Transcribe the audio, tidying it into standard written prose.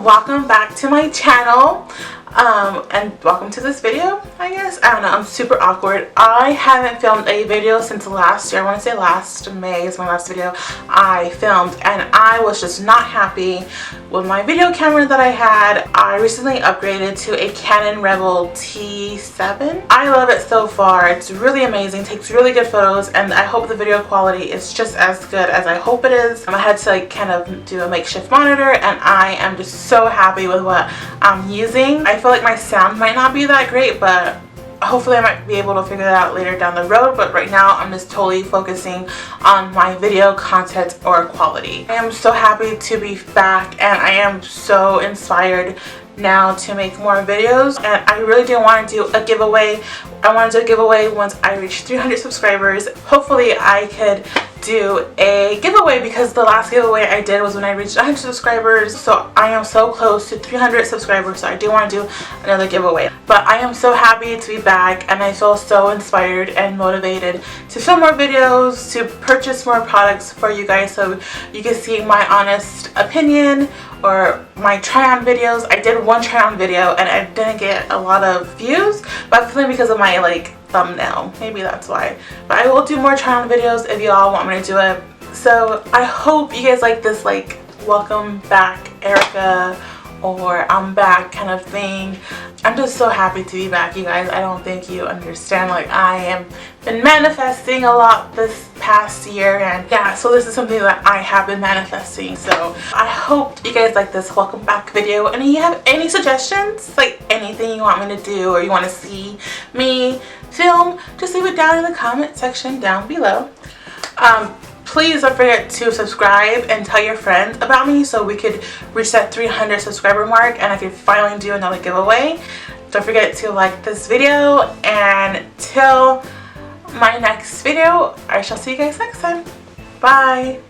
welcome back to my channel. And welcome to this video, I guess. I don't know, I'm super awkward. I haven't filmed a video since last year. I want to say last May is my last video I filmed, and I was just not happy with my video camera that I had. I recently upgraded to a Canon Rebel T7. I love it so far. It's really amazing, takes really good photos, and I hope the video quality is just as good as I hope it is. I had to like kind of do a makeshift monitor, and I am just so happy with what I'm using. I feel like my sound might not be that great, but hopefully I might be able to figure that out later down the road. But right now I'm just totally focusing on my video content or quality. I am so happy to be back, and I am so inspired now to make more videos, and I really do want to do a giveaway. I want to do a giveaway once I reach 300 subscribers. Hopefully I could do a giveaway, because the last giveaway I did was when I reached 100 subscribers. So I am so close to 300 subscribers, so I do want to do another giveaway. But I am so happy to be back, and I feel so inspired and motivated to film more videos, to purchase more products for you guys so you can see my honest opinion or my try on videos. I did one try on video and I didn't get a lot of views, but I think because of my thumbnail, maybe that's why. But I will do more try on videos if y'all want me to do it. So I hope you guys like this welcome back Erica, or I'm back kind of thing. I'm just so happy to be back, you guys. I don't think you understand. I am been manifesting a lot this past year, and yeah, so this is something that I have been manifesting. So I hope you guys like this welcome back video, and if you have any suggestions, anything you want me to do or you want to see me film, just leave it down in the comment section down below. Please don't forget to subscribe and tell your friends about me so we could reach that 300 subscriber mark and I could finally do another giveaway. Don't forget to like this video, and till my next video, I shall see you guys next time. Bye!